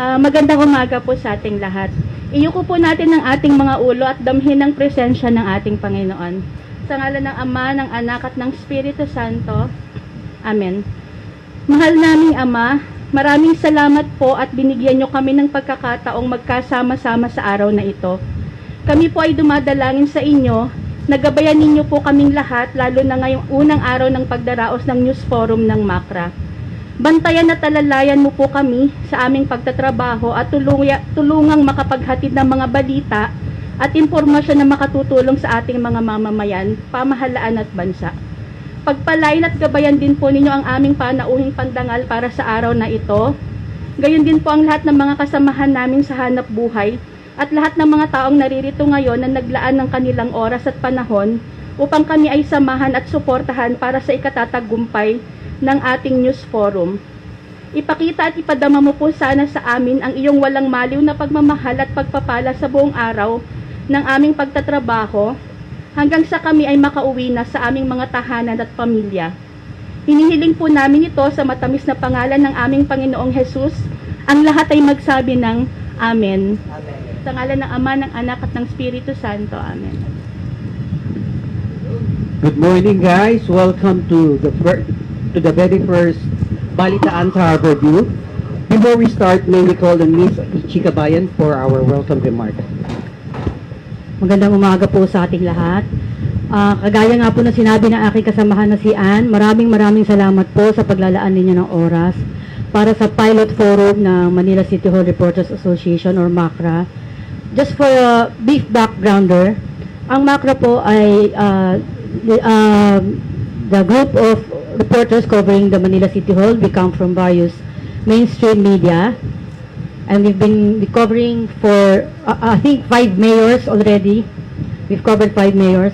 Magandang umaga po sa ating lahat. Iyuko po natin ang ating mga ulo at damhin ang presensya ng ating Panginoon. Sa ngalan ng Ama, ng Anak at ng Espiritu Santo. Amen. Mahal naming Ama, maraming salamat po at binigyan nyo kami ng pagkakataong magkasama-sama sa araw na ito. Kami po ay dumadalangin sa inyo, nagabayan ninyo po kaming lahat, lalo na ngayong unang araw ng pagdaraos ng News Forum ng MACRA. Bantayan at talalayan mo po kami sa aming pagtatrabaho at tulungang makapaghatid ng mga balita at impormasyon na makatutulong sa ating mga mamamayan, pamahalaan at bansa. Pagpalain at gabayan din po ninyo ang aming panauhing pandangal para sa araw na ito. Gayon din po ang lahat ng mga kasamahan namin sa hanap buhay at lahat ng mga taong naririto ngayon na naglaan ng kanilang oras at panahon upang kami ay samahan at suportahan para sa ikatatagumpay ng ating News Forum. Ipakita at ipadama mo po sana sa amin ang iyong walang maliw na pagmamahal at pagpapala sa buong araw ng aming pagtatrabaho hanggang sa kami ay makauwi na sa aming mga tahanan at pamilya. Hinihiling po namin ito sa matamis na pangalan ng aming Panginoong Jesus. Ang lahat ay magsabi ng Amen. Amen. Sa ngalan ng Ama, ng Anak at ng Espiritu Santo. Amen. Good morning, guys. Welcome to the very first Balitaan sa Harbor View. Before we start, may we call on Miss Ichi Kabayan for our welcome remarks. Magandang umaga po sa ating lahat. Kagaya nga po na sinabi ng aking kasamahan na si Ann, maraming salamat po sa paglalaan ninyo ng oras para sa pilot forum ng Manila City Hall Reporters Association or MACRA. Just for a brief backgrounder, ang MACRA po ay the group of reporters covering the Manila City Hall. We come from various mainstream media, and we've been covering for I think 5 mayors already. We've covered 5 mayors.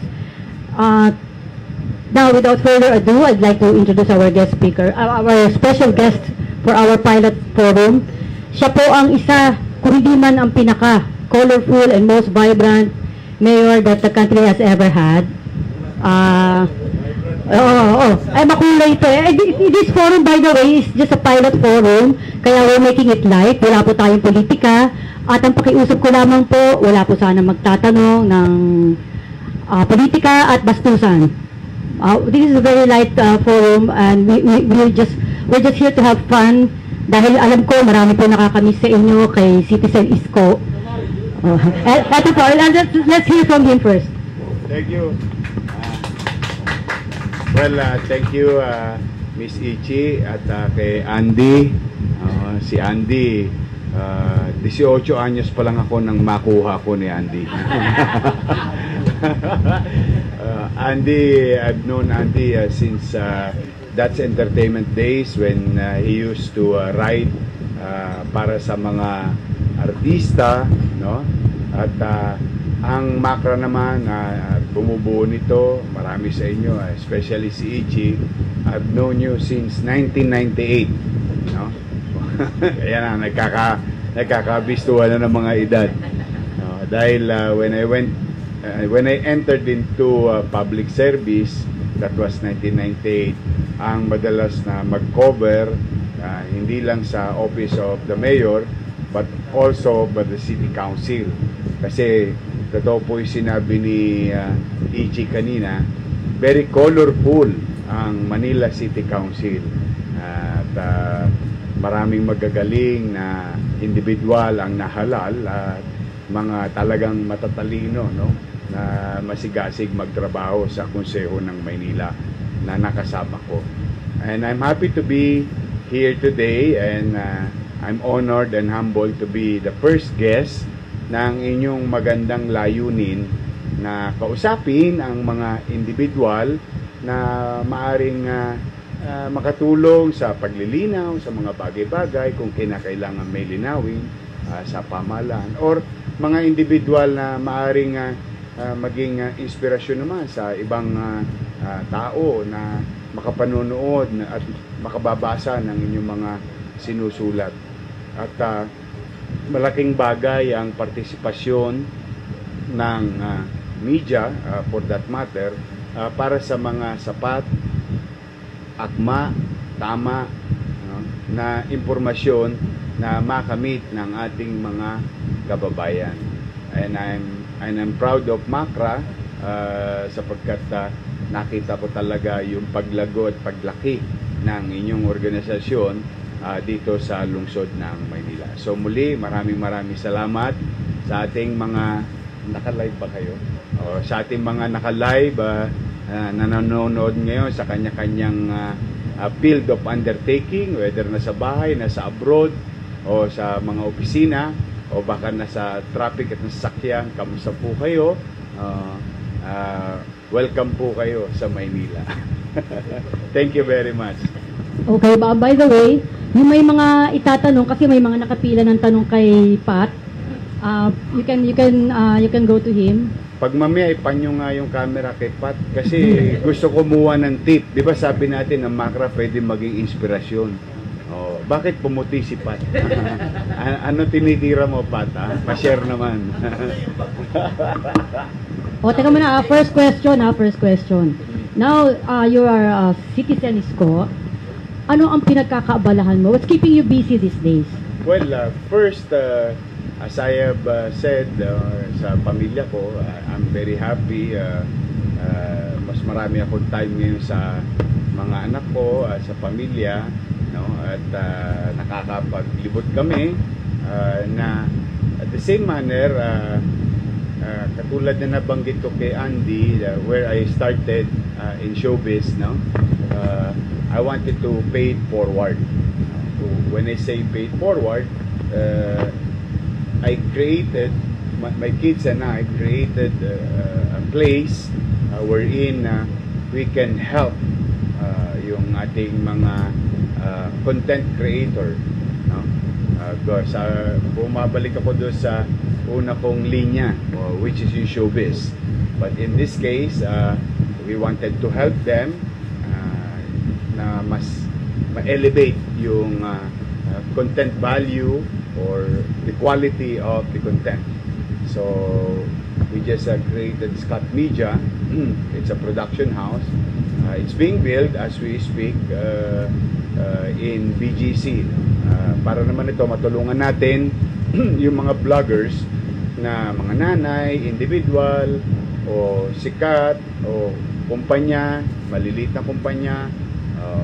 Now, without further ado, I'd like to introduce our guest speaker, our special guest for our pilot forum. Siya po ang isa, kung hindi man ang pinaka-colorful and most vibrant mayor that the country has ever had. Ay makulay ito. This forum, by the way, is just a pilot forum, kaya we're making it light. Wala po tayong politika, at ang pakiusap ko lamang po, wala po sana magtatanong ng politika at bastusan. This is a very light forum, and we're just here to have fun, dahil alam ko marami po nakakamiss sa inyo kay Citizen Isko. Eto po, let's hear from him first. Thank you. Thank you, Miss Ichi at kay Andy. Si Andy, 18 anyos pa lang ako nang makuha ko ni Andy. Andy, I've known Andy since That's Entertainment days when he used to write para sa mga artista, no? At ang MACRA naman, bumubuo nito, marami sa inyo, especially si Ichi. I've known you since 1998, no? Ayan na, nagkakabistuhan na ng mga edad, no? Dahil when I entered into public service, that was 1998, ang madalas na mag-cover, hindi lang sa Office of the Mayor, but also by the City Council. Kasi totoo po yung sinabi ni Ichi kanina, very colorful ang Manila City Council. At maraming magagaling na individual ang nahalal at mga talagang matatalino, no, na masigasig magtrabaho sa Konseho ng Maynila na nakasama ko. And I'm happy to be here today, and I'm honored and humbled to be the first guest ng inyong magandang layunin na kausapin ang mga individual na maaring makatulong sa paglilinaw sa mga bagay-bagay kung kinakailangan may linawin sa pamahalaan, or mga individual na maaring maging inspirasyon naman sa ibang tao na makapanonood at makababasa ng inyong mga sinusulat. At malaking bagay ang partisipasyon ng media, for that matter, para sa mga sapat, akma, tama, na impormasyon na makamit ng ating mga kababayan. And I'm proud of Macra sapagkat nakita ko talaga yung paglago at paglaki ng inyong organisasyon dito sa lungsod ng Maynila. So muli, maraming salamat sa ating mga naka-live ba kayo? O, sa ating mga naka-live na nanonood ngayon sa kanya-kanyang field of undertaking, whether nasa bahay, nasa abroad, o sa mga opisina, o baka nasa traffic at nasasakyan. Kamusta po kayo? Welcome po kayo sa Maynila. Thank you very much. Okay, by the way, yung may mga itatanong, kasi may mga nakapila ng tanong kay Pat, you can go to him. Pag mamaya, ipanyo nga yung camera kay Pat kasi gusto kumuha ng tip. Di ba sabi natin na Macra pwede maging inspirasyon? Oh, bakit pumuti si Pat? Ano tinitira mo, Pat? Pa-share naman. O, teka muna, first question. Now, you are a citizen isko. Ano ang pinagkakaabalahan mo? What's keeping you busy these days? Well, first, as I have said sa pamilya ko, I'm very happy. Mas marami akong time ngayon sa mga anak ko, sa pamilya, no? At nakakapaglibot kami na at the same manner, katulad na nabanggit ko kay Andy, where I started in showbiz, no? I wanted to pay it forward. When I say pay it forward, I created, my kids and I created a place wherein we can help yung ating mga content creator, no? Bumabalik ako doon sa una kong linya, which is yung showbiz. But in this case, we wanted to help them na mas ma-elevate yung content value or the quality of the content. So we just created Scott Media. It's a production house. It's being built as we speak in BGC. Para naman ito matulungan natin yung mga vloggers na mga nanay, individual, o sikat, o kumpanya, maliliit na kumpanya,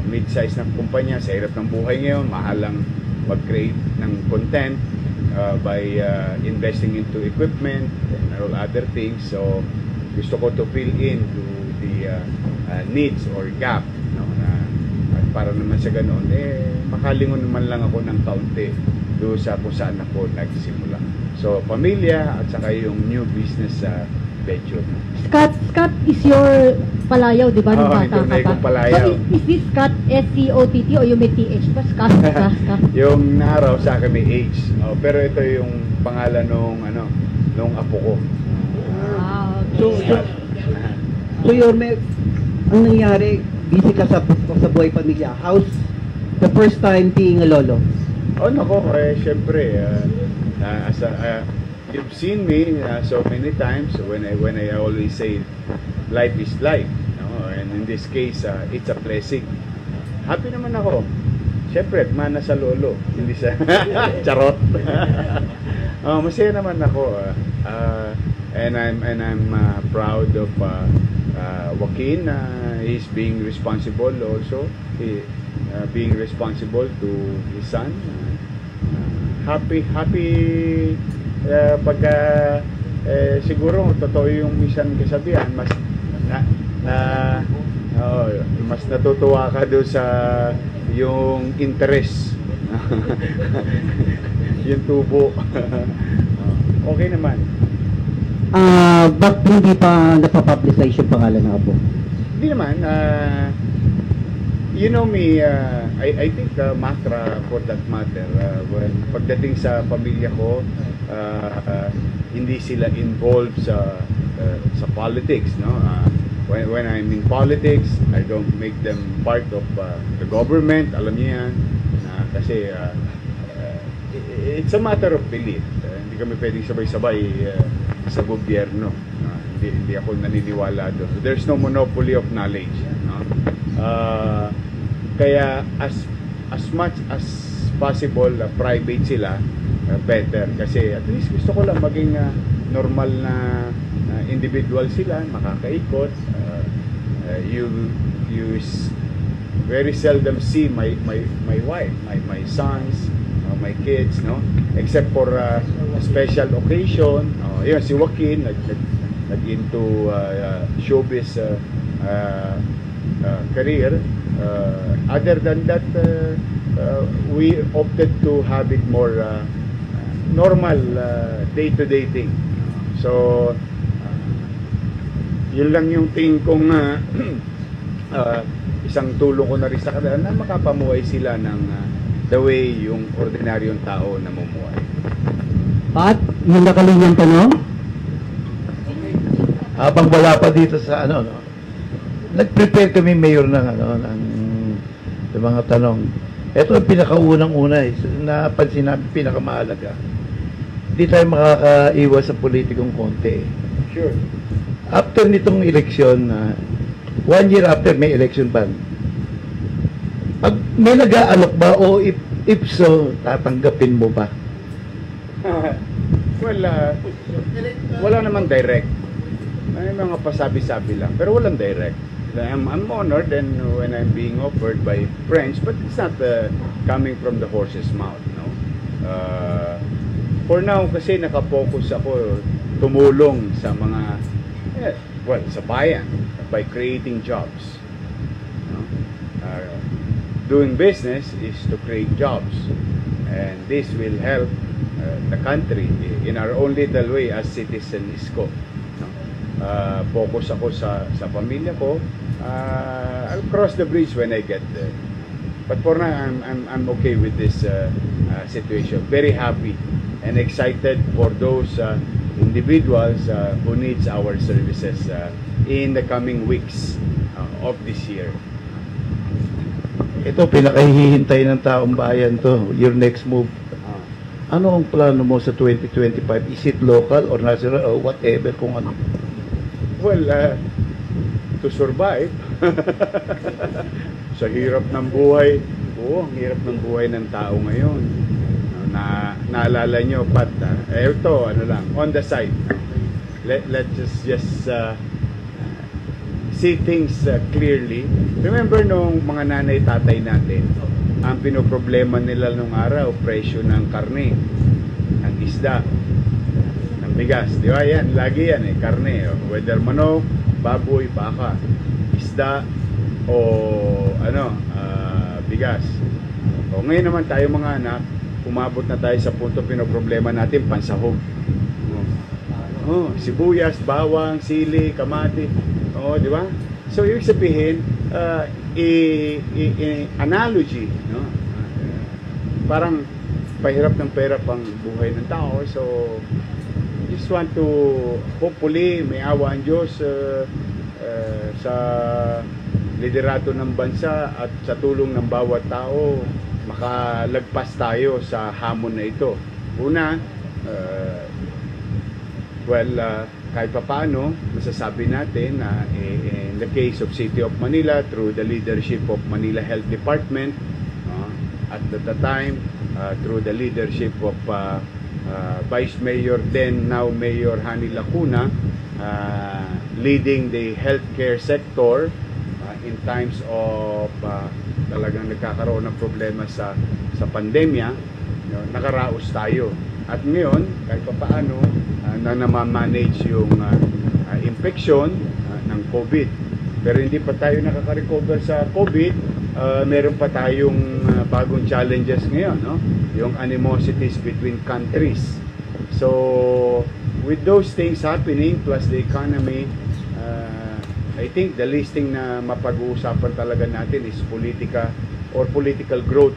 mid-size na kumpanya, sa hirap ng buhay ngayon, mahalang mag-create ng content by investing into equipment and all other things. So gusto ko to fill in to the needs or gap, no? At para naman sa ganoon, makalingon naman lang ako ng kaunti doon sa kung saan ako nagsimula. So pamilya at saka yung new business sa venture. Scott is your palayaw, di ba? Nung bata ka pa. Palayaw. So is this Scott S-C-O-T-T o yung may TH pa? Scott. Yung naaraw sa akin may H. Pero ito yung pangalan nung apo ko. Wow. So Yorme, ang nangyari, busy ka sa buhay pamilya. How's the first time being a lolo? Nako, syempre, you've seen me so many times when I always say life is life, no? And in this case, it's a blessing. Happy naman ako. Syempre, mana sa lolo, hindi sa charot. Masaya naman ako. And I'm proud of Joaquin. He's being responsible also. Being responsible to his son. Happy pagka siguro totoo yung minsan kasabihan, mas natutuwa ka doon sa yung interest. Yung tubo. Okay naman. Ba't hindi pa napapublicize yung pangalan ng apo? Hindi naman. You know me, I think Macra, for that matter, pagdating sa pamilya ko, hindi sila involved sa politics, no? When I'm in politics, I don't make them part of the government. Alam niyo yan, kasi it's a matter of belief. Hindi kami pwedeng sabay-sabay sa gobyerno. Hindi ako naniniwala doon. There's no monopoly of knowledge, no? Kaya as much as possible private sila, better. Kasi at least gusto ko lang maging normal na individual sila, makakaikot. You very seldom see my wife, my sons, my kids, no, except for a special occasion. Yun, si Joaquin nag into showbiz career. Other than that, we opted to have it more normal, day-to-day thing. So yun lang yung tingin kong isang tulong ko na rin sa kanila na makapamuhay sila ng the way yung ordinaryong tao namumuhay. Pat, yung nakalinyang tanong? Habang wala pa dito sa no, nag-prepare kami mayor ng mga tanong. Ito ang pinakaunang-una napansin namin pinakamahalaga. Hindi tayo makakaiwas sa politikong konti. Sure. After nitong eleksyon, 1 year after may election ban. Pag may nag-aalok ba o if so, tatanggapin mo ba? Well, wala naman direct. May mga pasabi-sabi lang, pero walang direct. I'm honored and when I'm being offered by friends, but it's not coming from the horse's mouth, no. For now, kasi nakapokus ako tumulong sa mga sa bayan by creating jobs. No? Doing business is to create jobs, and this will help the country in our own little way as citizen ISCO. No? Focus ako sa pamilya ko. I'll cross the bridge when I get there. But for now, I'm okay with this situation. Very happy and excited for those individuals who needs our services in the coming weeks of this year. Ito, pinakahihintay ng taong bayan to, your next move. Ano ang plano mo sa 2025? Is it local or national or whatever kung ano? Well, to survive. Sa hirap ng buhay. Oo, ang hirap ng buhay ng tao ngayon. Naalala nyo, Pat, ito, on the side. Let's just see things clearly. Remember nung mga nanay-tatay natin, ang pinoproblema nila nung araw, presyo ng karne, ng isda, ng bigas. Di ba yan? Lagi yan karne. Whether manok, baboy, baka, isda, o bigas. O ngayon naman tayo mga anak, umabot na tayo sa punto pinoproblema natin, pansahog. Sibuyas, bawang, sili, kamati. Di ba? So, ibig sabihin, analogy, no? Parang pahirap ng perap ang buhay ng tao. So, just want to, hopefully, may awa ang Diyos sa liderato ng bansa at sa tulong ng bawat tao, makalagpas tayo sa hamon na ito. Una, kahit papaano, masasabi natin na in the case of City of Manila, through the leadership of Manila Health Department, at the time, through the leadership of Vice Mayor, then now Mayor Hani Lacuna, leading the healthcare sector in times of talagang nagkakaroon ng problema sa pandemya, nakaraos tayo. At ngayon, kahit paano, na namamanage yung infection ng COVID. Pero hindi pa tayo nakaka-recover sa COVID, meron pa tayong bagong challenges ngayon, no? Yung animosities between countries. So, with those things happening, plus the economy, I think the least thing na mapag-uusapan talaga natin is politika or political growth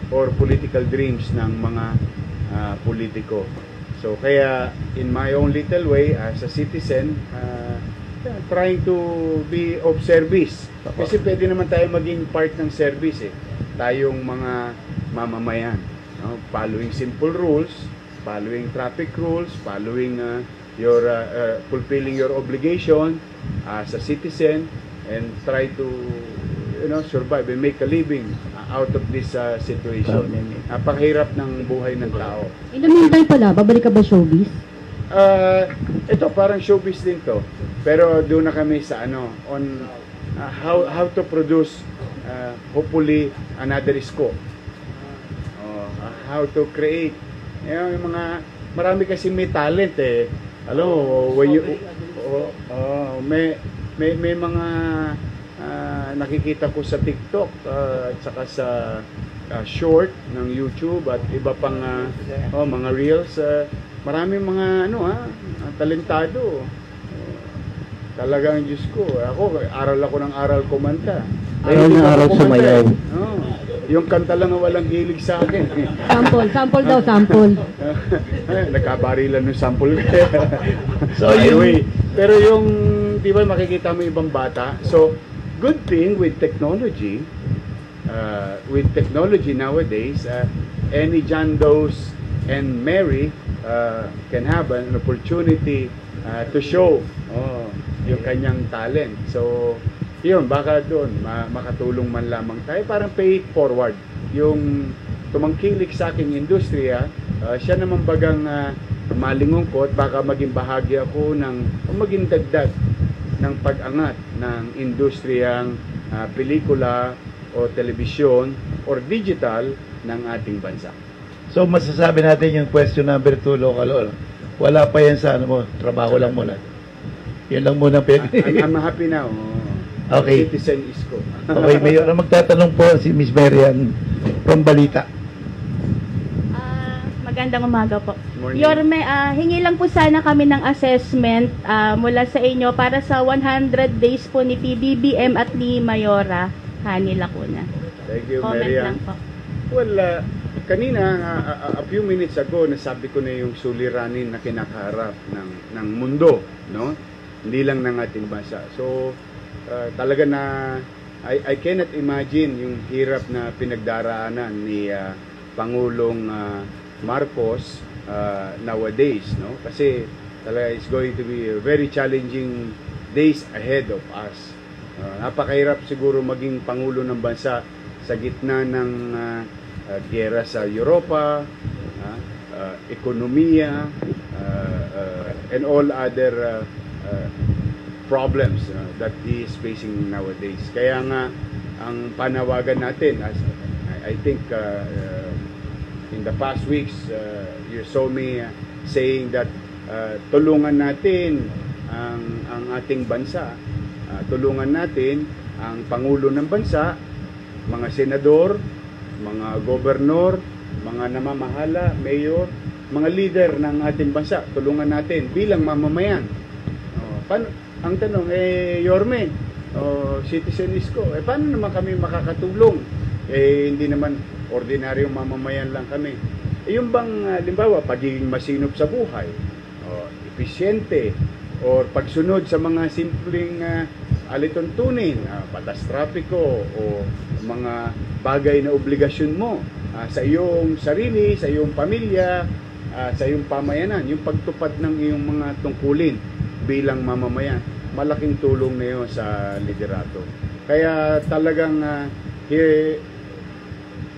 or political dreams ng mga politiko. So kaya in my own little way as a citizen, trying to be of service. Kasi pwede naman tayo maging part ng service tayong mga mamamayan, no? Following simple rules, following traffic rules, following your fulfilling your obligation as a citizen, and try to survive and make a living out of this situation. Napakahirap ng buhay ng tao. In the meantime pala, babalik ka ba showbiz? Ito parang showbiz din to. Pero doon na kami sa on how to produce hopefully another Isko. How to create yung mga marami kasi may talent eh. Alam mo, when you may mga nakikita ko sa TikTok at saka sa short ng YouTube at iba pang mga reels, marami mga talentado. Talagang Diyos ko, aral ako ng aral kumanta. Aral ng aral sumayaw. Yung kanta lang ang walang hilig sa akin. Sample daw, sample. Nagkabarilan ng sample. So anyway, pero yung, di ba makikita mo ibang bata, so good thing with technology nowadays, any John Doe's and Mary can have an opportunity to show yung kanyang talent. So yun, baka doon makatulong man lamang tayo, parang pay it forward. Yung tumangkilik sa aking industriya, siya naman bagang malingungkot, baka maging bahagi ako maging dagdag ng pag-angat ng industriyang pelikula o telebisyon or digital ng ating bansa. So masasabi natin yung question number 2, local, wala pa yan sa trabaho lang muna. Yan lang muna. I'm happy now. Okay. Citizen Isko. Okay, Mayor, magtatanong po si Miss Marian from Balita. Magandang umaga po. Morning. Yorme, hingi lang po sana kami ng assessment mula sa inyo para sa 100 days po ni PBBM at ni Mayora Hani Lacuna. Thank you, Comment Marian. lang po. Well, kanina, a few minutes ago, nasabi ko na yung suliranin na kinakaharap ng mundo, no? Hindi lang ng ating bansa. So, talaga na I cannot imagine yung hirap na pinagdaraanan ni Pangulong Marcos nowadays, no? Kasi talaga it's going to be very challenging days ahead of us. Napakahirap siguro maging pangulo ng bansa sa gitna ng giyera sa Europa, ekonomiya, and all other problems that he is facing nowadays. Kaya nga ang panawagan natin, as I think in the past weeks you saw me saying that tulungan natin ang ating bansa, tulungan natin ang pangulo ng bansa, mga senador, mga gobernador, mga namamahala, mayor, mga leader ng ating bansa, tulungan natin bilang mamamayan. Ang tanong, Yorme, Citizen Isko, paano naman kami makakatulong? Hindi naman ordinaryong mamamayan lang kami. Yung bang, limbawa, pagiging masinop sa buhay, episyente, or pagsunod sa mga simpleng alituntunin, batas trapiko, o mga bagay na obligasyon mo sa iyong sarili, sa iyong pamilya, sa iyong pamayanan, yung pagtupad ng iyong mga tungkulin bilang mamamayan, malaking tulong na yun sa liderato. Kaya talagang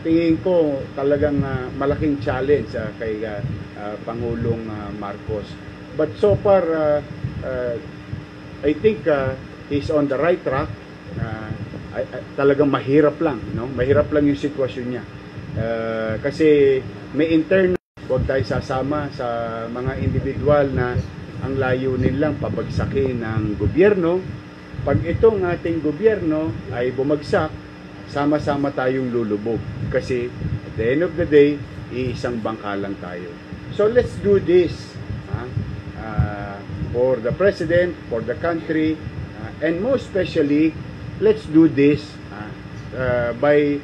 tingin ko talagang malaking challenge kay Pangulong Marcos. But so far, I think he's on the right track. Talagang mahirap lang, no? Mahirap lang yung sitwasyon niya. Kasi may internal, huwag tayo sasama sa mga individual na ang layunin lang pabagsakin ng gobyerno. Pag itong ating gobyerno ay bumagsak, sama-sama tayong lulubog. Kasi at the end of the day, iisang bangka lang tayo. So let's do this for the president, for the country, and most especially, let's do this by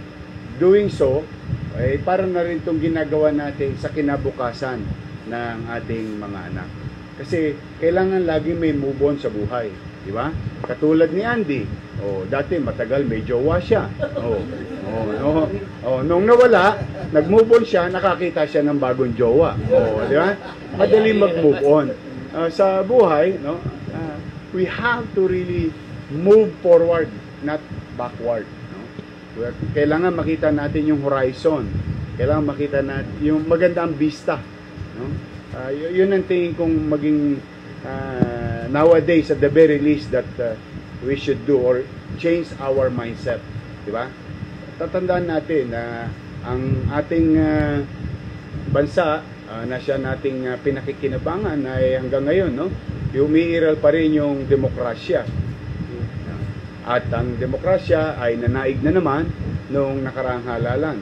doing so, parang na rin itong ginagawa natin sa kinabukasan ng ating mga anak. Kasi kailangan lagi may move on sa buhay, di ba? Katulad ni Andy, dati matagal may jowa siya. Nung nawala, nag-move on siya, nakakita siya ng bagong jowa. Di ba? Madali mag-move on. Sa buhay, no? We have to really move forward, not backward. No? Kailangan makita natin yung horizon. Kailangan makita natin yung magandang vista. No? Yun ang tingin kong maging nowadays, at the very least, that we should do or change our mindset. Diba? Tatandaan natin na ang ating bansa na siya nating pinakikinabangan ay hanggang ngayon, no? Umiiral pa rin yung demokrasya. At ang demokrasya ay nanaig na naman noong nakaraang halalan.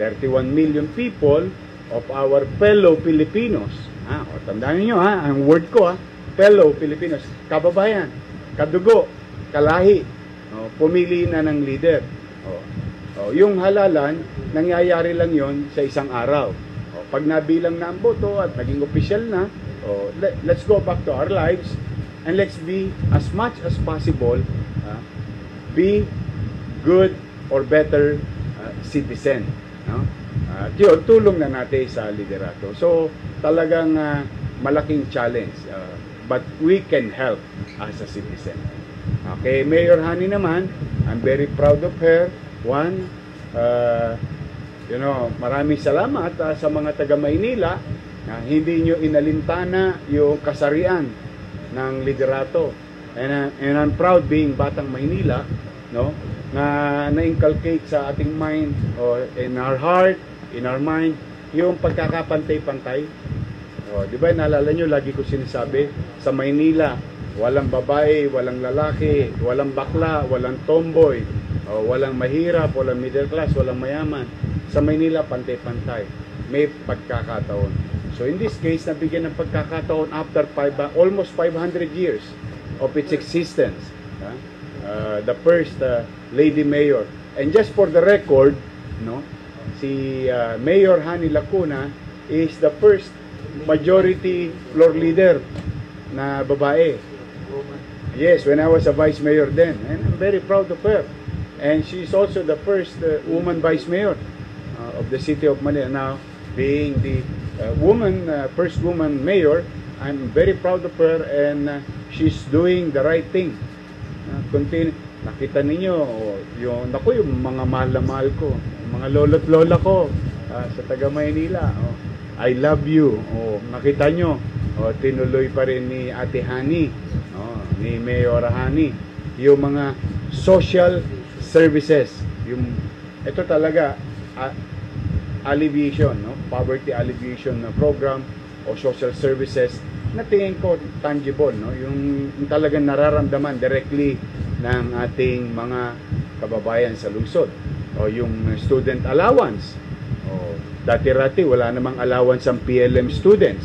31 million people of our fellow Filipinos. Tandaan niyo ang word ko fellow Filipinos, kababayan, kadugo, kalahi, pumili na ng leader. Yung halalan, nangyayari lang yon sa isang araw. Pag nabilang na ang boto at naging official na, let's go back to our lives and let's be as much as possible be good or better citizen. No? Yun, tulong na natin sa liderato. So, talagang malaking challenge. But we can help as a citizen. Okay, Mayor Hani naman, I'm very proud of her. One, maraming salamat sa mga taga Maynila na hindi nyo inalintana yung kasarian ng liderato. And I'm proud being Batang Maynila, no, na na-inculcate sa ating mind, in our heart, in our mind, yung pagkakapantay-pantay. Di ba, naalala nyo, lagi ko sinasabi, sa Maynila, walang babae, walang lalaki, walang bakla, walang tomboy, walang mahirap, walang middle class, walang mayaman. Sa Maynila, pantay-pantay. May pagkakataon. So in this case, nabigyan ng pagkakataon after almost 500 years of its existence. The first Lady Mayor. And just for the record, no, si Mayor Hani Lacuna is the first majority floor leader na babae. Yes, when I was a vice mayor then. And I'm very proud of her. And she's also the first woman vice mayor of the city of Manila. Now, being the first woman mayor, I'm very proud of her, and she's doing the right thing. Nakita ninyo yung mga mahal na mahal ko, mga lolo't lola ko sa taga Maynila. I love you. Nakita nyo, tinuloy pa rin ni Ate Hani, ni Mayor Hani, yung mga social services. Ito talaga alleviation, no? Poverty alleviation na program o social services na tingin ko tangible, no? Yung talagang nararamdaman directly ng ating mga kababayan sa lungsod. O yung student allowance. Dati-rati wala namang allowance ang PLM students.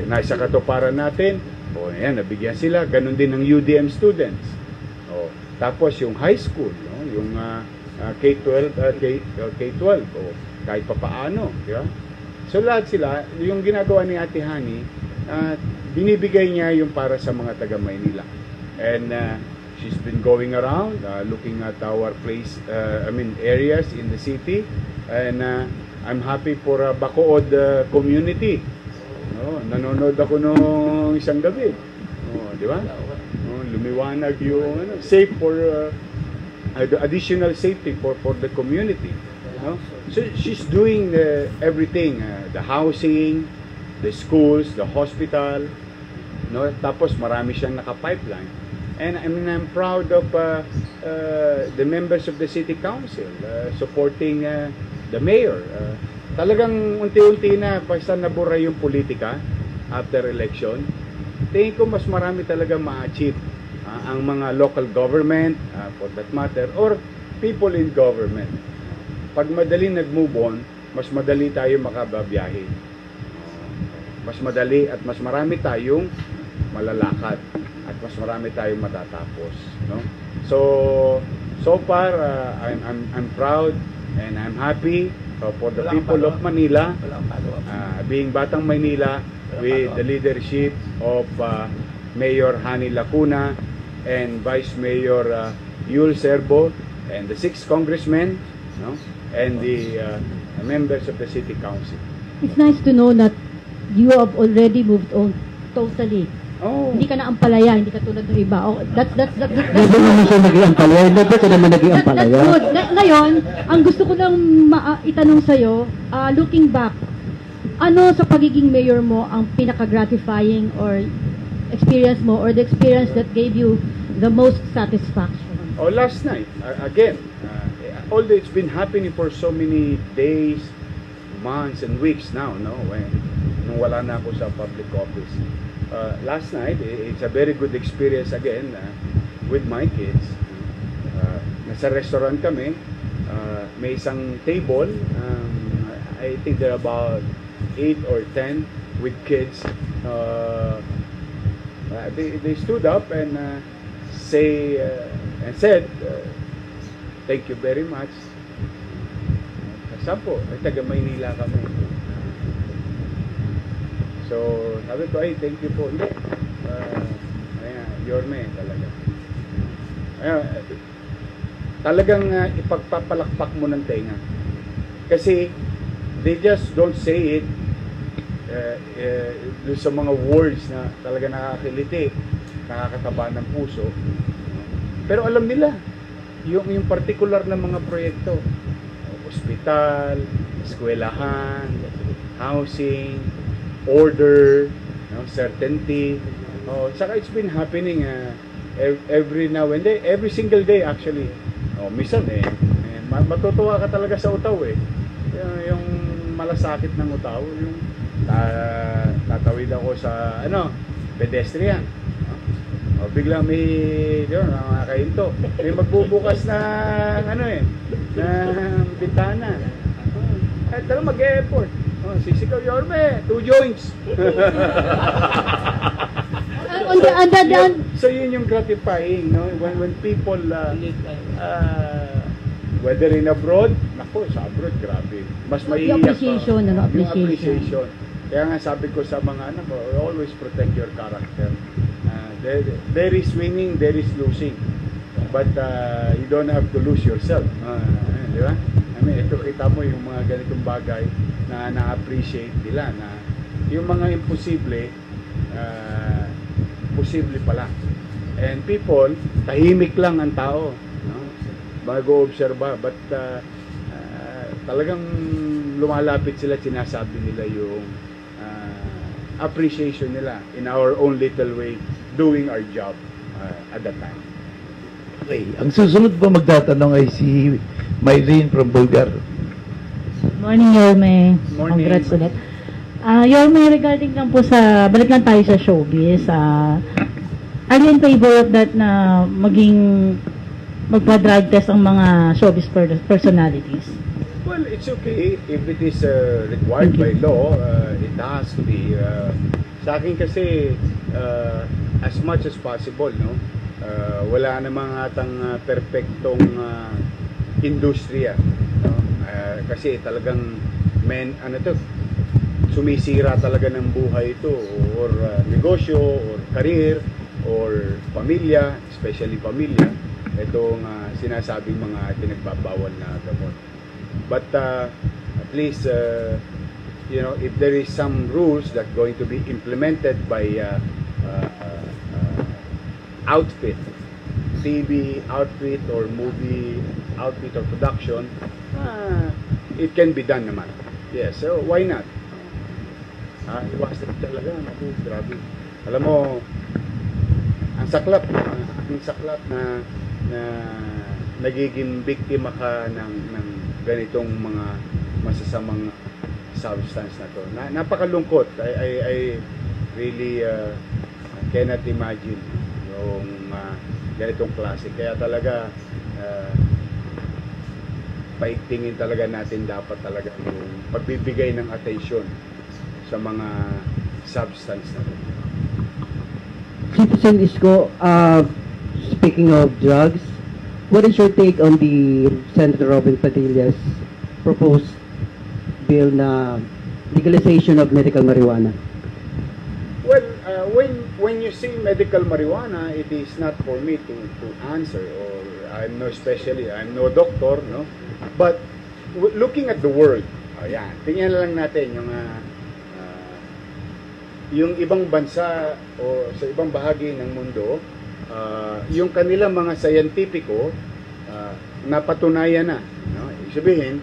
Nasa katuparan natin, ayan, nabigyan sila. Ganon din ng UDM students. Tapos yung high school, no? Yung K-12 kahit papaano, di ba? So lahat sila, yung ginagawa ni Ate Hani, binibigay niya yung para sa mga taga Maynila. And she's been going around looking at our areas in the city, and I'm happy for Bacood community. Nanonood ako nung isang gabi. Di ba? Lumiwanag yung safe for additional safety for the community. No? So she's doing everything, the housing, the schools, the hospital, no? Tapos marami siyang naka-pipeline. And I'm proud of the members of the city council supporting the mayor. Talagang unti-unti na basta nabura yung politika after election. Tingin ko mas marami talaga ma-achieve ang mga local government, for that matter, or people in government. Pag madali nag-move on, mas madali tayo makababiyahe. Mas madali at mas marami tayong malalakad at mas marami tayong matatapos, no? So far, I'm proud and I'm happy for the people of Manila, being Batang Maynila, with the leadership of Mayor Hani Lacuna and Vice Mayor Yul Serbo and the 6 congressmen, no? And the members of the city council. It's nice to know that you have already moved on totally Oh. Hindi ka na ampalaya, hindi ka tulad ng iba. Oh, that's Hindi naman siya naging ampalaya. Hindi ka naman naging that's ampalaya. good. Ngayon, ang gusto ko lang itanong sa'yo, looking back, ano sa pagiging mayor mo ang pinaka-gratifying or experience mo or the experience that gave you the most satisfaction? Oh, last night, again, although it's been happening for so many days, months, and weeks now, no, nung wala na ako sa public office. Last night, it's a very good experience again with my kids. Nasa restaurant kami, may isang table, I think there are about 8 or 10 with kids. They stood up and said, thank you very much. Sampo, taga Maynila kami. So, sabi ko, ay, thank you po. Hindi. Yorme talaga. Talagang ipagpapalakpak mo ng tenga. Kasi, they just don't say it sa mga words na talaga nakakiliti, nakakataba ng puso. Pero alam nila, yung particular na mga proyekto, ospital, eskwelahan, housing, order, certainty. Saka it's been happening every now and then, every single day actually. Minsan matutuwa ka talaga sa utaw yung malasakit ng utaw, yung tatawid ako sa pedestrian. Biglang may mga kahinto. May magbubukas ng ng bintana. Talagang mag-e-effort. Sisigaw, Yorme, 2 joints. So yun yung gratifying, no? When people whether in abroad, nako, sa abroad grabe. Mas maiiyak appreciation, appreciation. Kaya nga sabi ko sa mga anak ko, always protect your character. There is winning, there is losing. But you don't have to lose yourself. Di ba? Ito kita mo yung mga ganitong bagay na na-appreciate nila na yung mga imposible posible pala. And people, tahimik lang ang tao, no? Mag-oobserba, but talagang lumalapit sila, sinasabi nila yung appreciation nila in our own little way, doing our job at that time. Okay, ang susunod ba magtatanong ay si Mylene from Bulgar. Morning, Yorme. Morning. Congrats ulit. Yorme, regarding lang po sa, balik lang tayo sa showbiz. Are you in favor of that na magpa-drug test ang mga showbiz personalities? Well, it's okay if it is required by law. It has to be. Sa akin kasi, as much as possible, no? Wala namang atang perpektong industriya, no? Kasi talagang sumisira talaga ng buhay ito, or negosyo, or career, or pamilya, especially pamilya, itong sinasabing mga pinagbabawal na gamot. But at least if there is some rules that going to be implemented by outfit, TV outfit or movie outfit or production, it can be done naman. Yes, so why not? Iwasan talaga, grabe. Alam mo, ang saklap na nagiging biktima ka ng ganitong mga masasamang substance na to. Napakalungkot. I really cannot imagine yung ganitong klase. Kaya talaga paigtingin talaga natin dapat talaga yung pagbibigay ng attention sa mga substance na to. Citizen Isko, speaking of drugs, what is your take on the Senator Robin Padilla's proposed bill na legalization of medical marijuana? Well, when you say medical marijuana, it is not for me to answer, or I'm no doctor, no. But looking at the world, tingnan lang natin yung yung ibang bansa o sa ibang bahagi ng mundo, yung kanilang mga scientifico napatunayan na, no? Ibig sabihin,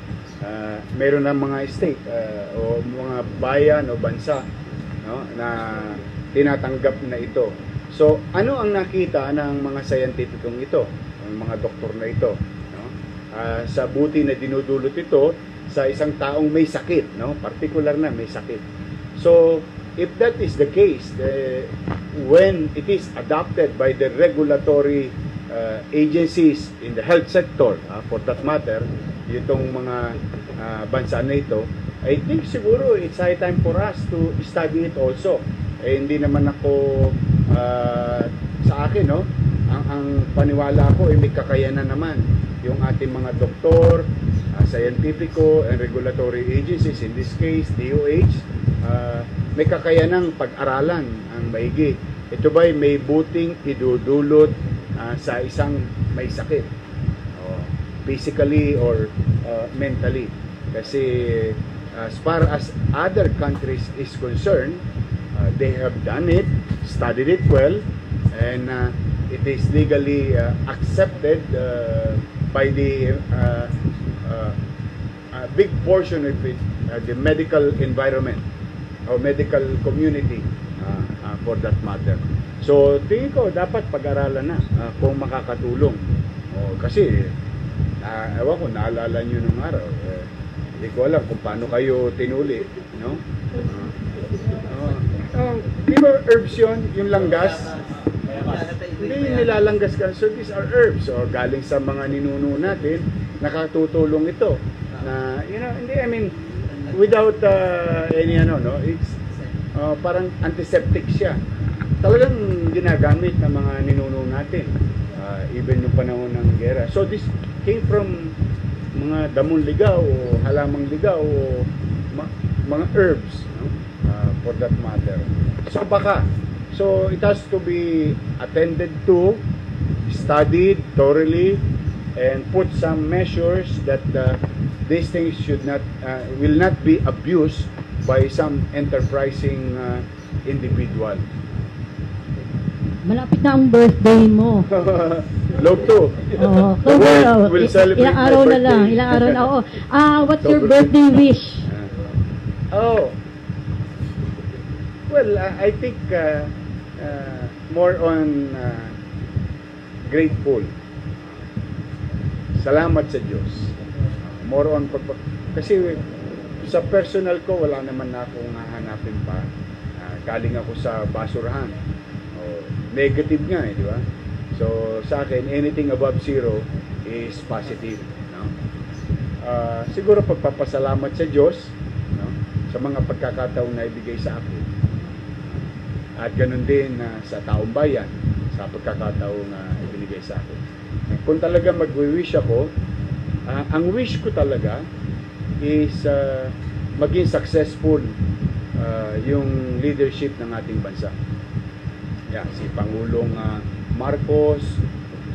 meron ng mga state o mga bayan o bansa, no, na tinatanggap na ito. So, ano ang nakita ng mga scientificong ito, ng mga doktor na ito, no? Sa buti na dinudulot ito sa isang taong may sakit, no? Particular na may sakit. So, if that is the case, when it is adopted by the regulatory agencies in the health sector, for that matter, itong mga bansa na ito, I think siguro it's high time for us to study it also. Hindi naman ako sa akin, no? Ang paniwala ko ay may kakayanan naman yung ating mga doktor, scientifico and regulatory agencies, in this case DOH, may kakayanang pag-aralan ang maigi. Ito ba'y may buting idudulot sa isang may sakit, physically or mentally? Kasi as far as other countries is concerned, they have done it, studied it well, and it is legally accepted by the big portion of it, the medical environment or medical community, for that matter. So tingin ko dapat pag-aralan na kung makakatulong. Kasi ewan ko, naalala nyo nung araw, hindi ko alam kung paano kayo tinuli, no? Di ba herbs yun? Yung langgas? Hindi nilalanggas ka. So these are herbs. So galing sa mga ninuno natin, nakatutulong ito. Na, you know, hindi, I mean, without any ano, no? It's parang antiseptic siya. Talagang ginagamit ng mga ninuno natin. Even yung panahon ng gera. So this came from mga damon ligaw o halamang ligaw o mga herbs, no? For that matter. So baka, so it has to be attended to, studied thoroughly, and put some measures that these things should not will not be abused by some enterprising individual. Malapit na ang birthday mo. Love to. Oo. We'll celebrate ilang araw my na lang. birthday. Ilang araw na. Oo. What's your birthday wish? Well, I think more on grateful. Salamat sa Diyos. More on kasi sa personal ko wala naman na akong hahanapin pa. Galing ako sa basurahan. Negative nga di ba? So sa akin, anything above zero is positive, no? Siguro pagpapasalamat sa Diyos, no? Sa mga pagkakataon na ibigay sa akin. At ganun din sa taong bayan, sa pagkakataon na ibinigay sa akin. Kung talaga mag-wish ako, ang wish ko talaga is maging successful yung leadership ng ating bansa. Yeah, si Pangulong Marcos,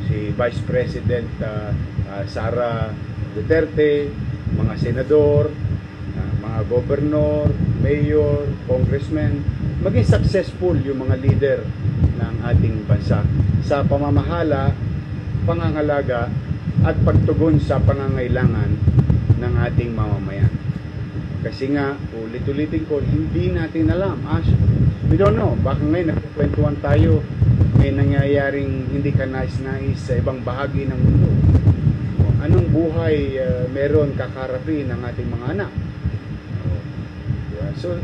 si Vice President Sara Duterte, mga senador, mga gobernador, mayor, congressman, maging successful yung mga leader ng ating bansa sa pamamahala, pangangalaga at pagtugon sa pangangailangan ng ating mamamayan. Kasi nga, ulit-ulitin ko, hindi natin alam. We don't know. Baka ngayon, nagkukwentuhan tayo, may nangyayaring hindi ka nais-nais sa ibang bahagi ng mundo. Anong buhay meron kakarapin ng ating mga anak? So,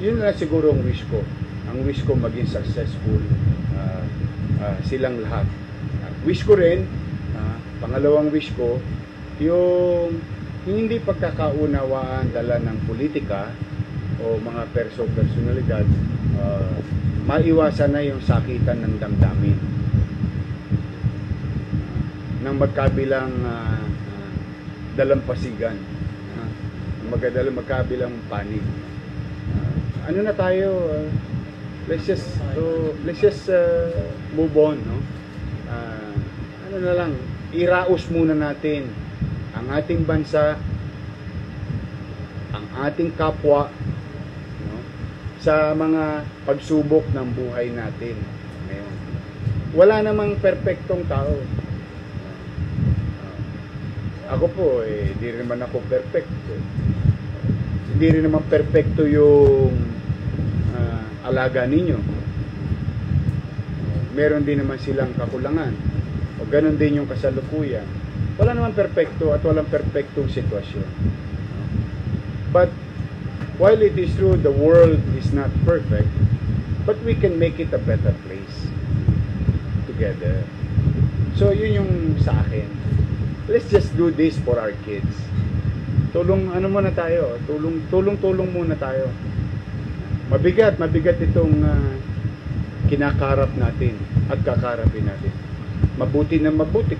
yun lang siguro ang wish ko. Ang wish ko maging successful silang lahat. Wish ko rin, pangalawang wish ko, yung hindi pagkakaunawaan dala ng politika o mga personalidad, maiwasan na yung sakitan ng damdamin ng magkabilang dalampasigan, magkabilang panig. Ano na tayo, let's just move on, no? Ano na lang, iraos muna natin ang ating bansa, ang ating kapwa, no? sa mga pagsubok ng buhay natin ngayon. Wala namang perpektong tao. Ako po, hindi rin naman ako perfecto. Hindi rin naman perfecto yung alaga ninyo. Meron din naman silang kakulangan. O ganun din yung kasalukuyan. Wala naman perfecto at walang perfectong sitwasyon. But while it is true the world is not perfect, but we can make it a better place together. So yun yung sa akin. Let's just do this for our kids. Tulong muna tayo. Tulong muna tayo. Mabigat itong kinakarap natin at kakarapin natin. Mabuti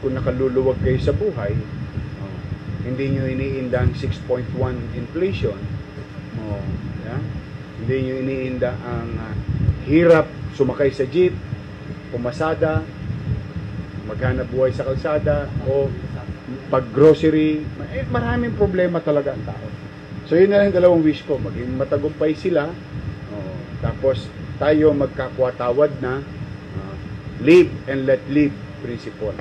kung nakaluluwag kayo sa buhay. Hindi nyo iniinda ang 6.1 inflation. Yeah? Hindi nyo iniinda ang hirap sumakay sa jeep, pumasada, maghanap buhay sa kalsada, o pag-grocery. Maraming problema talaga ang tao. So yun na lang dalawang wish ko. Maging matagumpay sila. Tapos tayo magkakwatawad na live and let live principle.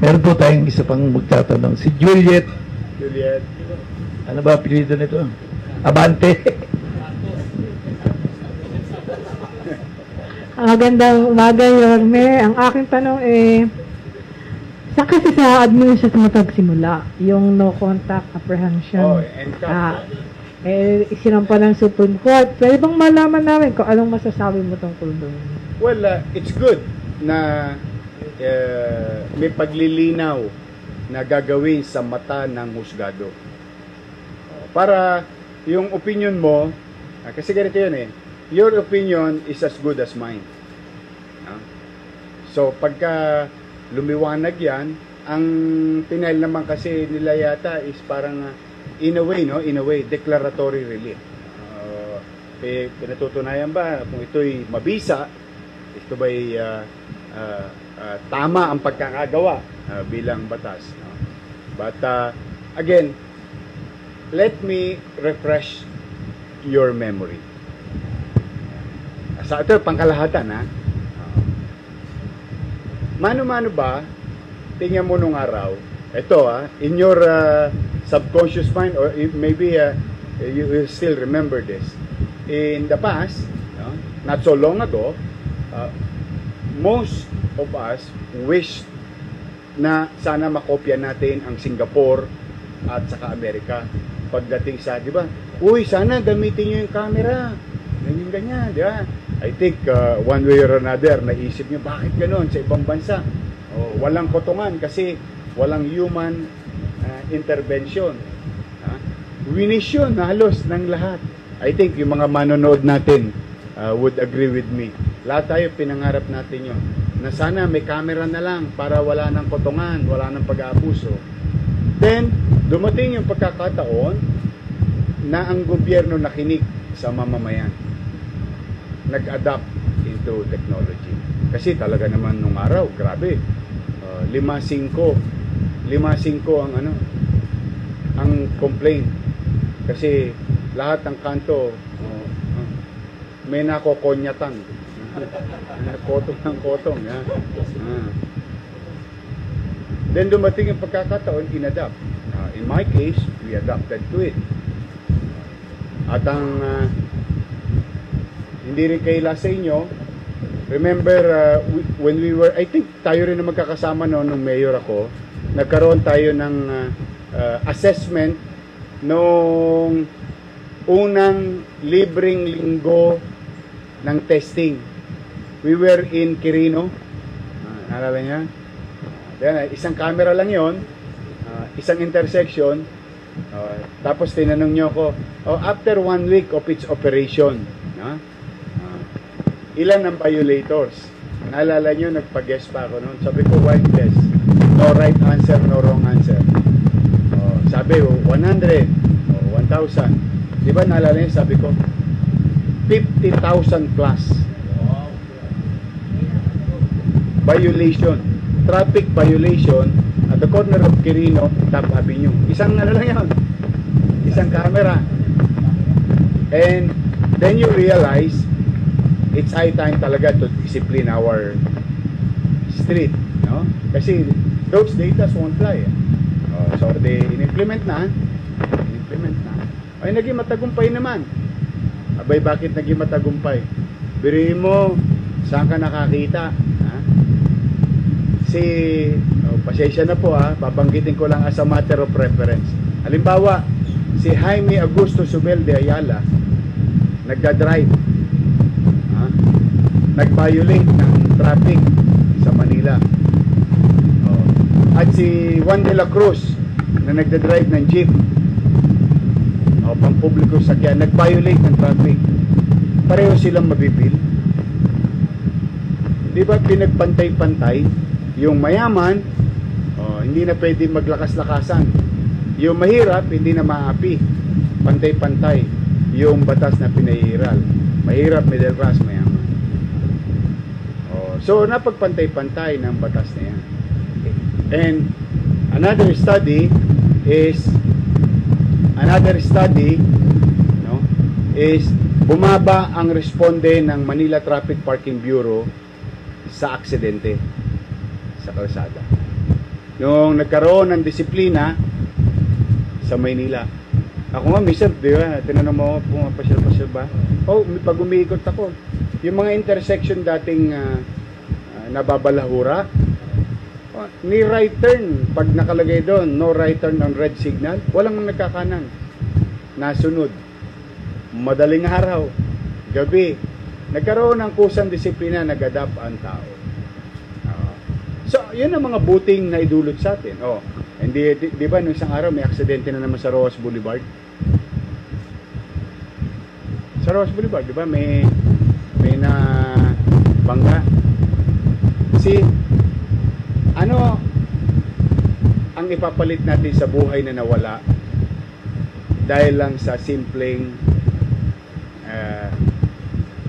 Meron po tayong isa pang magtatanong. Si Juliet, ano ba apelyido nito? Abante. Magandang umaga, Yorme. Ang aking tanong saan kasi sa administration magsimula yung no contact apprehension? Isinampa ng Supreme Court. Pwede bang malaman namin kung anong masasabi mo tungkol doon? Well, it's good na may paglilinaw na gagawin sa mata ng husgado. Para yung opinion mo, kasi ganito yun your opinion is as good as mine. So, pagka lumiwanag yan, ang pinail naman kasi nila yata is parang in a way, declaratory relief. Pinatutunayan ba kung ito'y mabisa, ito ba'y tama ang pagkakagawa bilang batas. But again, let me refresh your memory. Sa ito, pangkalahatan mano-mano ba, tingnan mo nung araw, ito in your subconscious mind, or maybe you will still remember this. In the past, not so long ago, most of us wish na sana makopya natin ang Singapore at saka Amerika pagdating sa, di ba? Uy, sana gamitin nyo yung camera. Ganyan, di ba? I think one way or another, naisip nyo, bakit gano'n sa ibang bansa? Walang kotongan kasi walang human intervention. Winish yun halos ng lahat. I think yung mga manonood natin would agree with me. Lahat tayo pinangarap natin yun. Na sana may camera na lang para wala ng kotongan, wala ng pag-aabuso. Then, dumating yung pagkakataon na ang gobyerno nakinig sa mamamayan. Nag-adapt into technology. Kasi talaga naman nung araw, grabe. 5-5 ang ang complaint. Kasi lahat ng kanto may nakokonyatan. Kotong. Then dumating yung pagkakataon, inadapt. In my case, we adapted to it. At ang hindi rin kaila sa inyo, remember when we were, I think tayo rin na magkakasama nung mayor ako, nagkaroon tayo ng assessment nung unang libreng linggo ng testing. We were in Quirino. Naalala niya? Isang camera lang yon, isang intersection. Tapos tinanong niyo ako, after 1 week of its operation, ilan ang violators? Naalala niyo, nagpag-guess pa ako noon. Sabi ko, wild guess. No right answer, no wrong answer. Sabi, 100, 1,000. Di ba naalala niyo, sabi ko, 50,000 plus. Violation. Traffic violation at the corner of Quirino, Top Avenue. Isang ano lang yan. isang camera. And then you realize it's high time talaga to discipline our street, no? Kasi those data won't fly. So they in-implement na. Ay, naging matagumpay naman. Abay, bakit naging matagumpay? Biriin mo, saan ka nakakita? Ha? Pasensya na po ha, babanggitin ko lang as a matter of reference. Halimbawa, si Jaime Augusto Subel de Ayala, nagda-drive, nag-violate ng traffic sa Manila. At si Juan de la Cruz, na nagda-drive ng jeep, pang-publiko sakyan, nag-violate ng traffic. Pareho silang mabibil. Di ba pinagpantay-pantay? Yung mayaman, hindi na pwede maglakas-lakasan. Yung mahirap, hindi na maapi. Pantay-pantay yung batas na pinahiral. Mahirap, middle class, mayaman. So, napagpantay-pantay ng batas na yan. And another study is bumaba ang responde ng Manila Traffic Parking Bureau sa aksidente sa kalsada. Nung nagkaroon ng disiplina sa Maynila. Ako nga, minsan, di ba, tinanong mo, pumapasyal-pasyal ba? Pag umiikot ako, yung mga intersection dating nababalahura, ni right turn, pag nakalagay doon, no right turn on red signal, walang nagkakanan. Nasunod. Madaling araw, gabi, nagkaroon ng kusang disiplina, nag-adapt ang tao. So, yun ang mga buting na idulot sa atin. Hindi, di ba, nung isang araw, may aksidente na naman sa Rojas Boulevard? Sa Rojas Boulevard, di ba, may na bangga. Kasi, ano ang ipapalit natin sa buhay na nawala dahil lang sa simpleng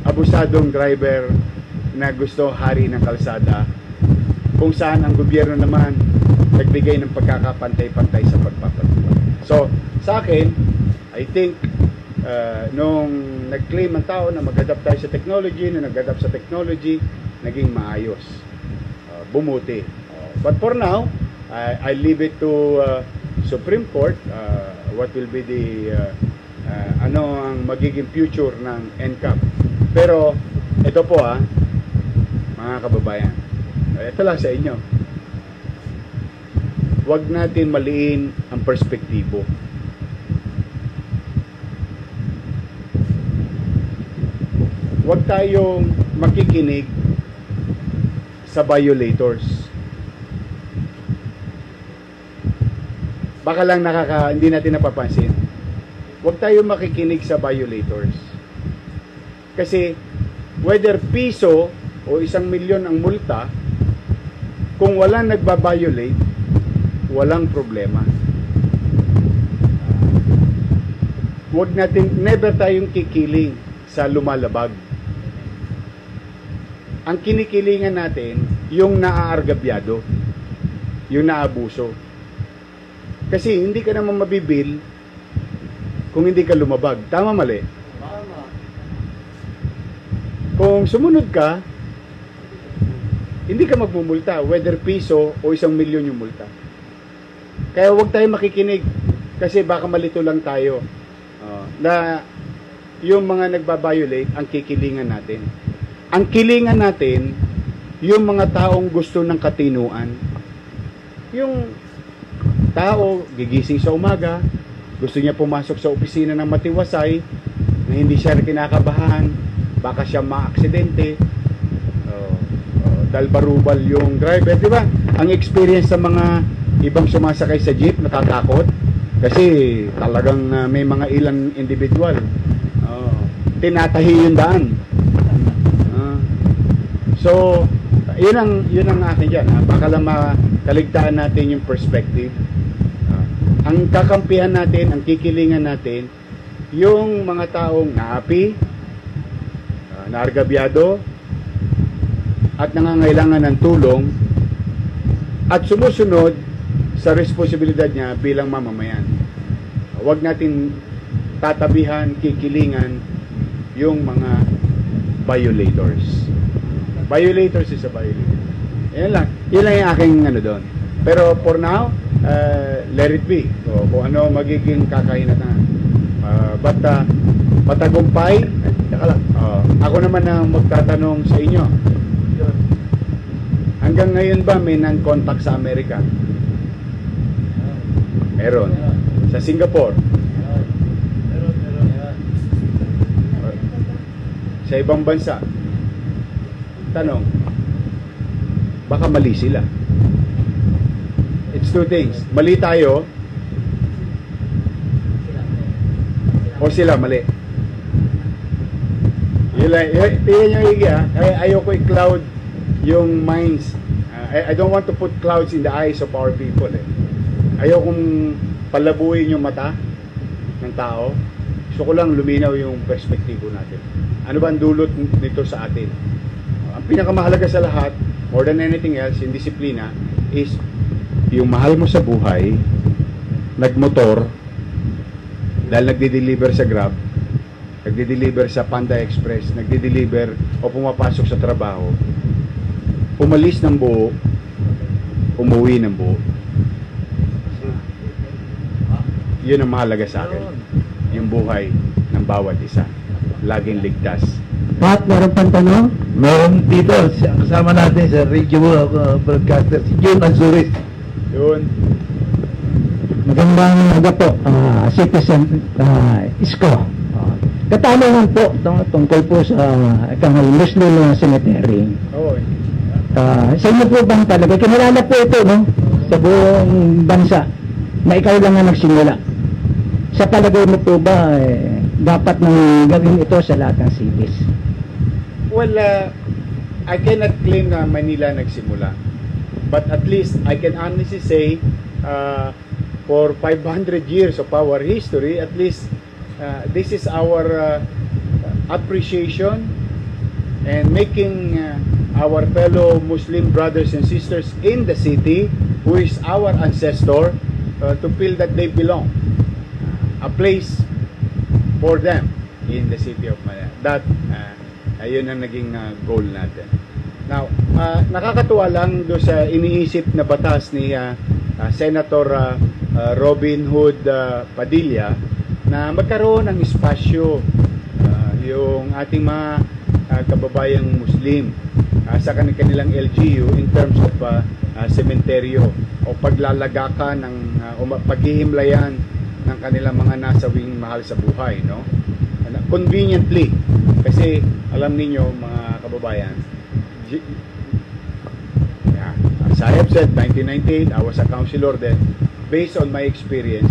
abusadong driver na gusto hari ng kalsada, kung saan ang gobyerno naman nagbigay ng pagkakapantay-pantay sa pagpapatupad. So, sa akin, I think nung nag-claim ang tao na mag-adapt tayo sa technology, na nag-adapt sa technology, naging maayos, bumuti. But for now, I leave it to Supreme Court what will be the ano ang magiging future ng NCAP. Pero ito po mga kababayan, ito lang sa inyo. Huwag natin maliin ang perspektibo. Huwag tayong makikinig sa violators. Baka lang hindi natin napapansin. Huwag tayong makikinig sa violators. Kasi whether piso o 1,000,000 ang multa, kung walang nagba-violate, walang problema. Huwag natin, never tayong kikiling sa lumalabag. Ang kinikilingan natin, yung naaargabyado, yung naabuso. Kasi hindi ka naman mabibil kung hindi ka lumabag. Tama, mali? Tama. Kung sumunod ka, hindi ka magmumulta, whether piso o 1,000,000 yung multa. Kaya huwag tayo makikinig kasi baka malito lang tayo na yung mga nagbabiolate ang kikilingan natin. Ang kilingan natin, yung mga taong gusto ng katinuan. Yung tao, gigising sa umaga, gusto niya pumasok sa opisina ng matiwasay, na hindi siya kinakabahan, baka siya maaksidente, dahil barubal yung driver, di ba? Ang experience sa mga ibang sumasakay sa jeep, natatakot, kasi talagang may mga ilang individual, tinatahi yung daan. So, yun ang akin dyan. Baka lang makaligtaan natin yung perspective. Ang kakampihan natin, ang kikilingan natin, yung mga taong naapi, naargabyado, at nangangailangan ng tulong, at sumusunod sa responsibilidad niya bilang mamamayan. wag natin tatabihan, kikilingan yung mga violators. Violators is a violator. Yan lang yung aking ano doon. Pero for now, let it be. So, kung ano magiging kakahinatan. But patagumpay, ako naman ang magtatanong sa inyo. Hanggang ngayon ba may non-contact sa Amerika? Meron. Sa Singapore? Sa ibang bansa? Tanong, baka mali sila. It's two things. Mali tayo o sila mali. Tingnan nyo Iggy, ayoko i-cloud yung minds. I don't want to put clouds in the eyes of our people. Ayokong palabuin yung mata ng tao. Gusto ko lang luminaw yung perspektibo natin. Ano ba ang dulot nito sa atin? Ang pinakamahalaga sa lahat, more than anything else, yung disiplina, is yung mahal mo sa buhay, nagmotor, dahil nagde-deliver sa Grab, nagde-deliver sa Panda Express, nagde-deliver o pumapasok sa trabaho, umalis ng buo, umuwi ng buo. Yun ang mahalaga sa akin. Yung buhay ng bawat isa. Laging ligtas. Pat, meron pang tanong? Meron dito, kasama natin sa radio broadcaster, si Jun Anzuris. Yun. Magandang umaga po, Citizen Isko. Katanungan po tungkol po sa Muslim Cemetery. Oo. Sa inyo po bang talaga, kinalala po ito, no? Sa buong bansa, na ikaw lang ang nagsimula. Sa palagay mo po ba, dapat nang gawin ito sa lahat ng cities? Well, I cannot claim na Manila nagsimula. But at least, I can honestly say, for 500 years of our history, at least, this is our appreciation and making our fellow Muslim brothers and sisters in the city, who is our ancestor, to feel that they belong. A place for them in the city of Manila. That, ayun ang naging goal natin. Now, nakakatuwa lang do sa iniisip na batas ni Senator Robin Hood Padilla na magkaroon ng espasyo yung ating mga kababayang Muslim sa kanilang LGU in terms of sementeryo o paglalagakan ng o paghihimlayan ng kanilang mga nasawing mahal sa buhay, no? Conveniently, kasi alam niyo mga kababayan, as I have said, 1998, I was a counselor then. Based on my experience,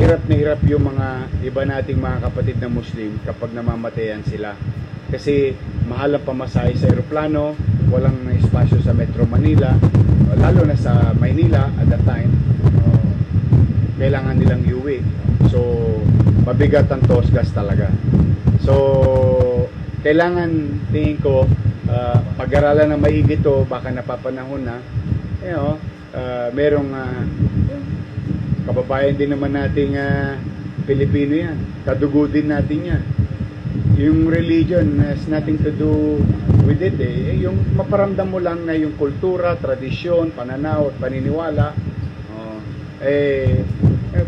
hirap na hirap yung mga iba nating mga kapatid na Muslim kapag namamatayan sila. Kasi mahal ang pamasahe sa eroplano, walang espasyo sa Metro Manila, lalo na sa Maynila at that time, kailangan nilang iuwi. So, mabigat ang tosgas talaga. So, kailangan, tingin ko, pag-aralan ng maigi to, baka napapanahon na, merong kababayan din naman nating Pilipino yan. Kadugo din natin yan. Yung religion has nothing to do with it. Yung maparamdam mo lang na yung kultura, tradisyon, pananaw at paniniwala,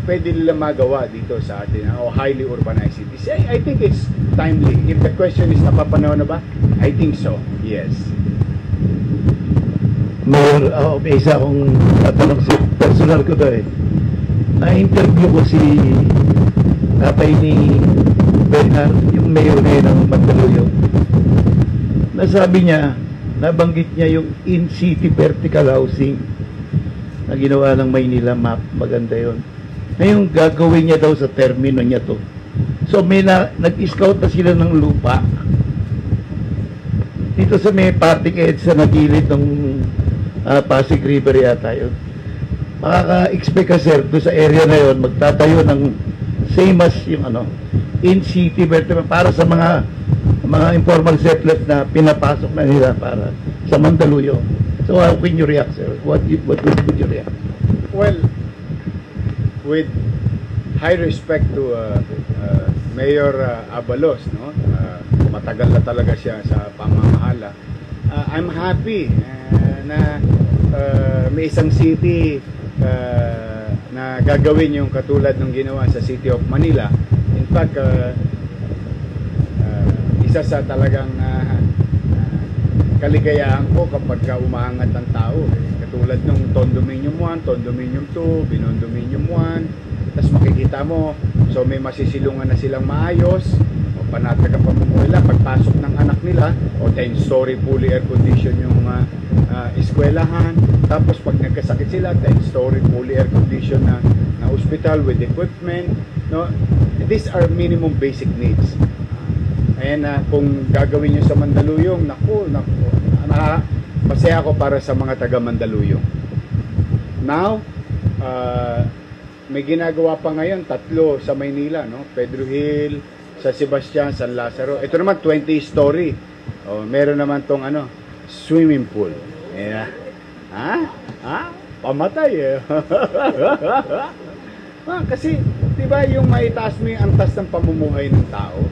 pwede nila magawa dito sa atin o highly urbanized cities. I think it's timely. If the question is napapanahon na ba? I think so. Yes. Mayor, may isa akong tatanong sa personal ko to Na-interview ko si tatay ni Bernard, yung mayor ngayon ng Mandaluyong. Nasabi niya, nabanggit niya yung in-city vertical housing na ginawa ng Maynila map. Maganda yun. Ngayon, gagawin niya daw sa termino niya to. So, nag-scout na sila ng lupa. Dito sa may parting edge sa nagilid ng Pasig River yata yun. Makaka-expect ka, sir, doon sa area na yun, magtatayo ng same as yung in-city vertical para sa mga informal settlers na pinapasok na nila para sa Mandaluyong. So, how can you react, sir? What would you react? Well, with high respect to Mayor Abalos, no? Matagal na talaga siya sa pamamahala. I'm happy na may isang city na gagawin yung katulad ng ginawa sa City of Manila. In fact, isa sa talagang kaligayahan ko kapag umaangat ang tao. Katulad nung Condominium 1, Condominium 2, Binondominium 1, tapos makikita mo, so may masisilungan na silang maayos, o panatag ang pamumuhay nila, pagpasok ng anak nila, o 10-story fully air-condition yung eskwelahan, tapos pag nagkasakit sila, 10-story fully air-condition na hospital with equipment, no? These are minimum basic needs. Ayan, kung gagawin nyo sa Mandaluyong, naku, masaya ako para sa mga taga Mandaluyong. Now, may ginagawa pa ngayon, 3 sa Maynila, no? Pedro Hill, sa Sebastian, San Lazaro. Ito naman, 20-story. Meron naman tong swimming pool. Yeah. Pamatay eh. Kasi, di ba yung maitaas mo yung antas ng pamumuhay ng tao?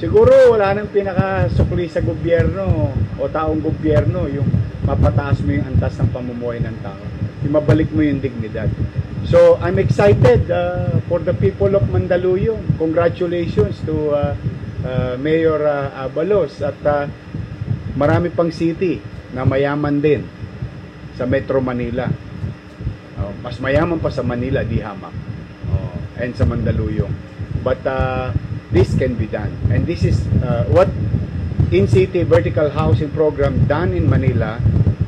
Siguro wala nang pinakasukli sa gobyerno o taong gobyerno yung mapataas mo yung antas ng pamumuhay ng tao. Yung mabalik mo yung dignidad. So, I'm excited for the people of Mandaluyong. Congratulations to Mayor Abalos at marami pang city na mayaman din sa Metro Manila. Mas mayaman pa sa Manila, di hamak. And sa Mandaluyong. But this can be done. And this is what in-city vertical housing program done in Manila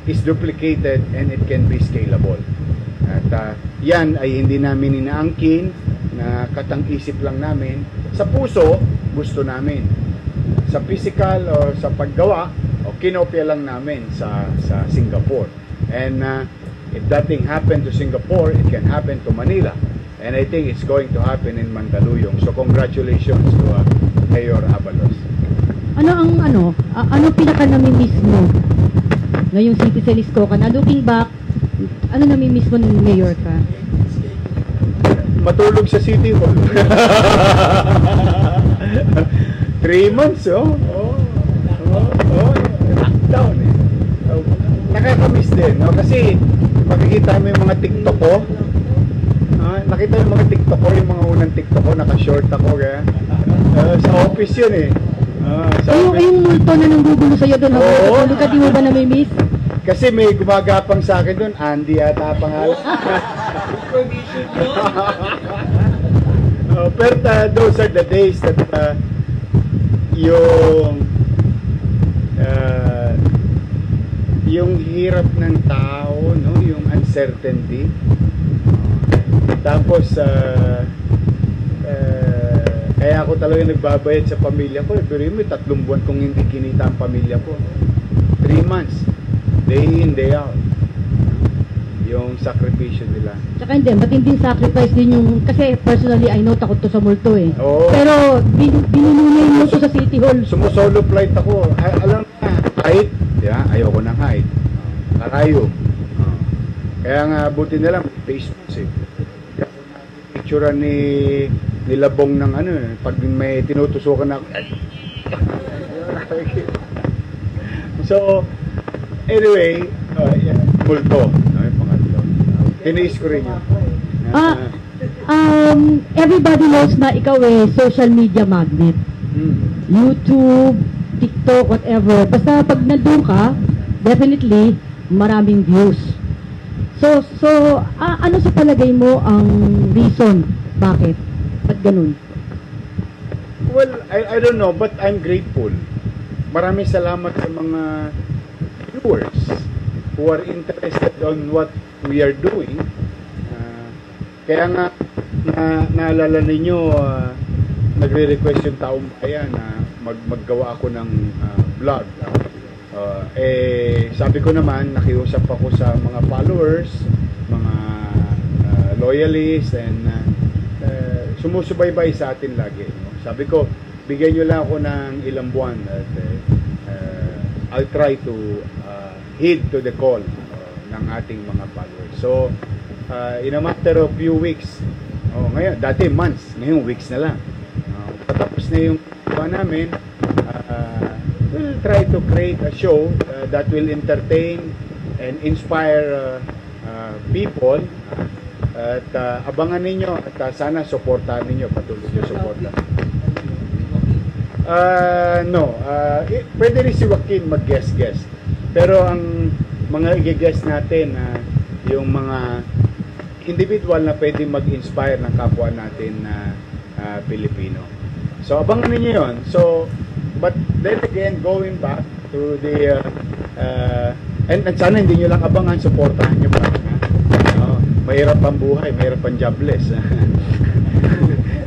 is duplicated and it can be scalable. At yan ay hindi namin inaangkin na katang-isip lang namin. Sa puso, gusto namin. Sa physical o sa paggawa, kinopya lang namin sa Singapore. And if that thing happened to Singapore, it can happen to Manila. And I think it's going to happen in Mandaluyong. So congratulations to Mayor Abalos. Ano pinaka namimiss mo ngayong city sa Isko ka na? Looking back, ano namimiss mo nung mayor ka? Matulog sa City Hall. 3 months, lockdown eh. Nakakamiss din, no? Kasi makikita mo yung mga TikTok ko. Nakita yung mga TikTok ko, yung mga unang TikTok ko, naka-short ako, kaya sa office yun eh. Yung multo na nanggugulo sa'yo doon, tulog ka, di mo ba namimiss? Kasi may gumagapang sa akin doon, Andy yata pangalan. Pero those are the days that yung hirap ng tao, no, yung uncertainty. Tapos kaya ako talaga nagbabayad sa pamilya ko. Pero may 3 buwan kung hindi kinita ang pamilya ko. 3 months, day in, day out. Yung sakripisyo nila. Tsaka hindi, matinding sacrifice din yung, kasi personally I know takot to sa multo eh. Oo. Pero binununay mo to sa City Hall. Sumusolo flight ako. Alam na, height, ayoko ng height. Karayo. Kaya nga buti na lang Facebook eh. Picture ni Labong ng pag may tinutusukan ako. So anyway, multo, pangatlo. Tiniis ko rin yun. Everybody knows na ikaw social media magnet. YouTube, TikTok, whatever. Basta pag nandun ka, definitely maraming views. So ano sa palagay mo ang reason bakit? Ba't ganun? Well, I don't know, but I'm grateful. Maraming salamat sa mga viewers who are interested on what we are doing. Kaya nga, naalala ninyo, nagre-request yung taong bayan na maggawa ako ng vlog. Sabi ko naman, nakiusap ako sa mga followers, mga loyalists, and sumusubaybay sa atin lagi. Sabi ko, bigyan nyo lang ako ng ilang buwan at I'll try to heed to the call ng ating mga followers. So, in a matter of few weeks, Oh, ngayon, dati months, ngayon weeks na lang. Patapos na yung gawa namin, we'll try to create a show that will entertain and inspire people. At abangan ninyo at sana supportahan ninyo, patuloy nyo supportahan. No, pwede rin si Joaquin mag-guest. Pero ang mga i-guest natin, yung mga individual na pwede mag-inspire ng kapwa natin na Pilipino. So abangan niyo 'yon. So but then again, going back to the and sana hindi niyo lang abangan, suportahan niyo pa. Mahirap ang buhay, mahirap ang jobless.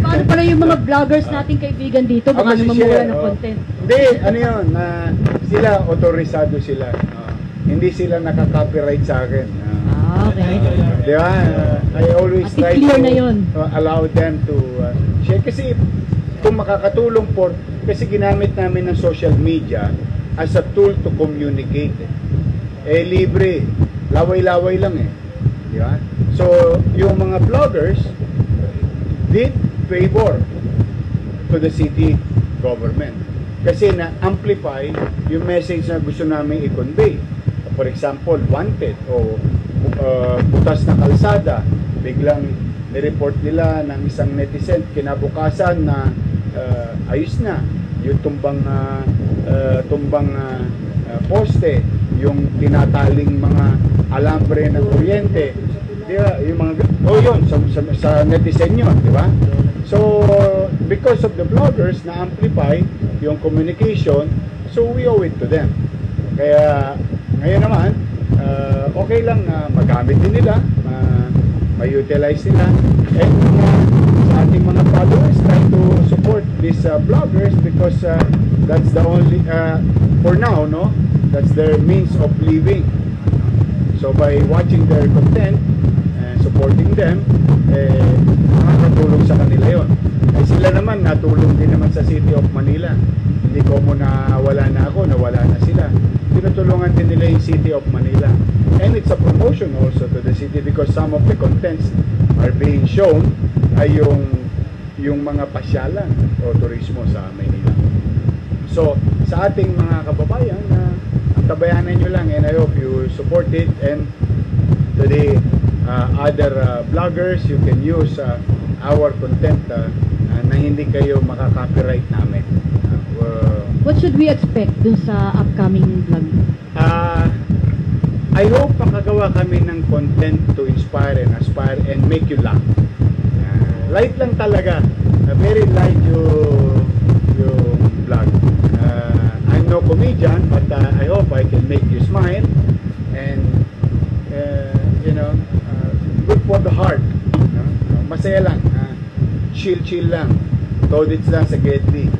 Paano pala yung mga vloggers nating kaibigan dito? Baka naman mawala ng content. Hindi, ano yun, sila, otorisado sila. Hindi sila nakaka-copyright sa akin. Okay. Di ba? I always At try clear to na yun. Allow them to share. Kasi kung makakatulong po, kasi ginamit namin ng social media as a tool to communicate. Libre. Laway-laway lang eh. Di ba? So, yung mga vloggers did favor to the city government. Kasi na-amplify yung message na gusto namin i-convey. For example, wanted o butas na kalsada, biglang nireport nila ng isang netizen kinabukasan na ayos na yung tumbang poste, yung tinataling mga alambre ng kuryente, di ba? Yung mga yun sa netizen yun, di ba? So because of the bloggers na amplify yung communication, so we owe it to them. Kaya ngayon naman, okay lang na magamit din nila, ma-utilize nila, and sa ating mga followers, try to support these bloggers because that's the only, for now, no, that's their means of living. So by watching their content and supporting them, nakakatulong sa kanila yon. Ay sila naman, natulong din naman sa City of Manila. Hindi ko mo nawala na ako, nawala na sila. Tinutulungan din nila yung City of Manila. And it's a promotion also to the city because some of the contents are being shown ay yung mga pasyalan o turismo sa Manila. So, sa ating mga kababayan, tabayanan nyo lang, and I hope you support it. And to the other vloggers, you can use our content na hindi kayo makaka-copyright namin. What should we expect dun sa upcoming vlog? I hope makagawa kami ng content to inspire and aspire and make you laugh. Light lang talaga. Very light yung vlog. I'm no comedian, but I hope I can make you smile and good for the heart. Masaya lang. Chill lang. Todits lang sa Getty.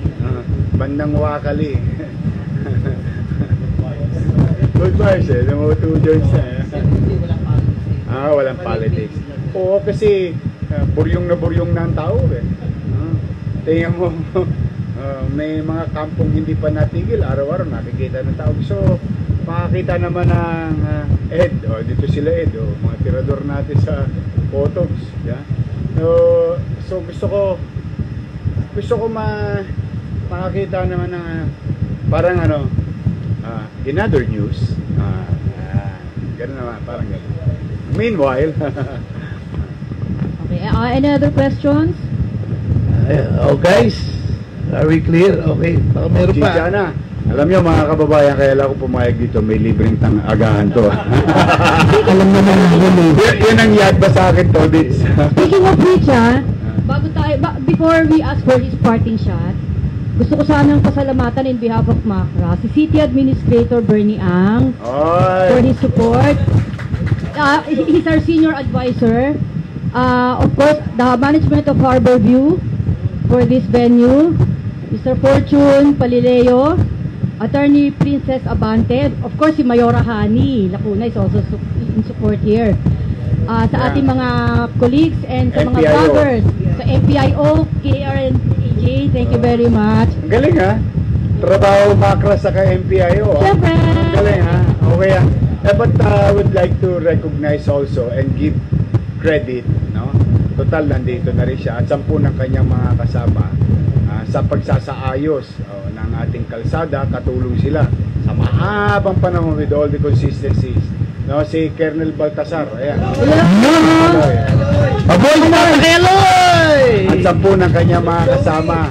Bandang Wakali. Good bars eh. Yung mga 2 joints na. Walang politics. Oo, kasi buryong na ang tao eh. Tingnan mo, may mga kampong hindi pa natigil, araw-araw nakikita ng tao. So, makakita naman ng Ed, dito sila Ed, mga tirador natin sa photos. Yeah? So gusto ko makakita naman ng parang in other news, gano'n naman, parang gano'n. Meanwhile, Okay, any other questions? Guys, are we clear? Okay, baka meron pa. Chicha na. Alam nyo mga kababayan, kaya lang ako pumayag dito, may libreng agahan to. Alam naman yun eh. Yun ang yad ba sa akin, Todits? Speaking of which, before we ask for his parting shot, gusto ko sanang pasalamatan in behalf of Macra, si City Administrator Bernie Ang for his support. He's our senior advisor. Of course, the management of Harborview for this venue, Mr. Fortune Palileo, Attorney Princess Abante, of course si Mayora Hani Lacuna is also in support here. Sa ating mga colleagues and sa mga NPIO. vloggers, sa MPIO, KR and AJ, thank you very much. Ang galing ha? Trabaho Macra sa MPIO. Siyempre. Ang galing ha? Okay ha? But I would like to recognize also and give credit, no? Total, nandito na rin siya at 10 ng kanyang mga kasama sa pagsasaayos ng ating kalsada, katulong sila sa mahabang panahon with all the consistencies. No, si Colonel Baltasar, ayan. Aboy na Keloy! At 10 ng kanyang mga kasama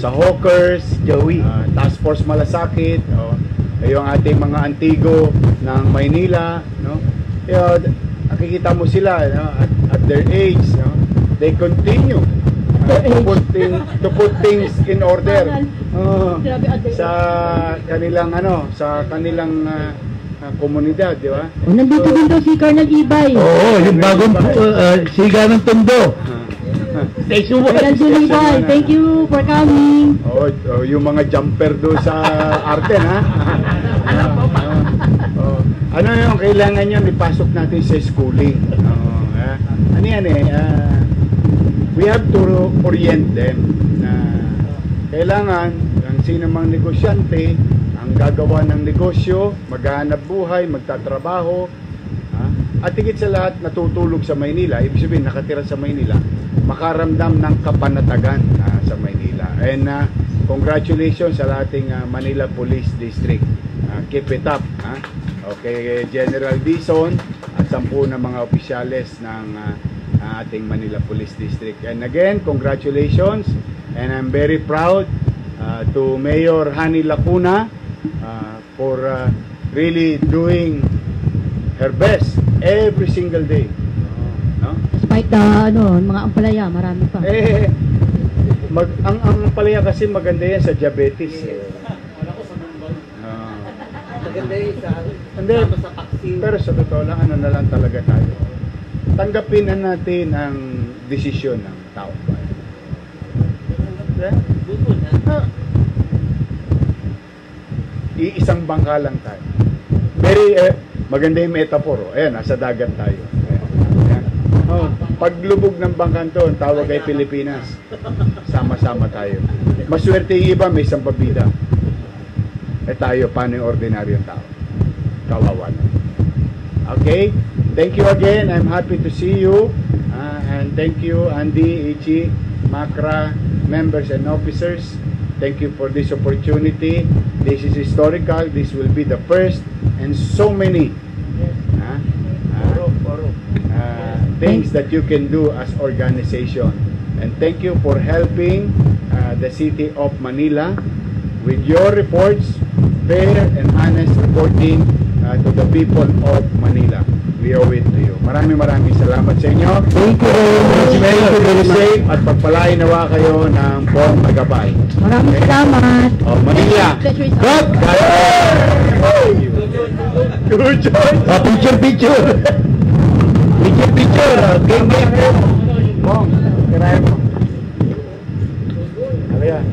sa Hawkers, Joey, Task Force Malasakit, yung ating mga antigo ng Maynila, no? Nakikita mo sila, no? At their age, no? They continue to put things in order sa kanilang komunidad, di ba? Nandito din daw si Colonel Ibay. Oo, yung bagong siga ng Tondo. Colonel Ibay, thank you for coming. Yung mga jumper doon sa Arten, ha? Ano yung kailangan nyo ipasok natin sa schooling? Ano yan we have to orient them na kailangan ang sino mang negosyante ang gagawa ng negosyo, maghahanap buhay, magtatrabaho, at higit sa lahat natutulog sa Maynila, ibig sabihin nakatira sa Maynila, makaramdam ng kapanatagan sa Maynila. And congratulations sa ating Manila Police District. Keep it up. Okay, General Dizon at 10 na mga opisyales ng ating Manila Police District. And again, congratulations, and I'm very proud to Mayor Hani Lacuna for really doing her best every single day. No? Despite mga ampalaya, marami pa. Ang ampalaya kasi maganda yan sa diabetes. Maganda yun sa vaccine. Pero sa totoo lang, ano na lang talaga tayo. Tanggapin na natin ang desisyon ng tao. Iisang bangka lang tayo. Very maganda yung metaphor. Ayan, nasa dagat tayo. Ayan. Paglubog ng bangkan to, ang tawag ay Pilipinas. Sama-sama tayo. Maswerte yung iba, may isang pabida. Tayo, paano yung ordinaryong tao? Kawawa na. Okay? Thank you again. I'm happy to see you. And thank you, Andy, Ichi, Makra, members and officers. Thank you for this opportunity. This is historical. This will be the first and so many things that you can do as organization. And thank you for helping the City of Manila with your reports, fair and honest reporting to the people of Manila. We owe it to you. Maraming salamat sa inyo. Thank you very much. Very safe at pagpalain nawa kayo ng buong magabay. Maraming salamat. Manila. Good. Good job. Picture. Game. Bong, kirayan mo. Ano yan?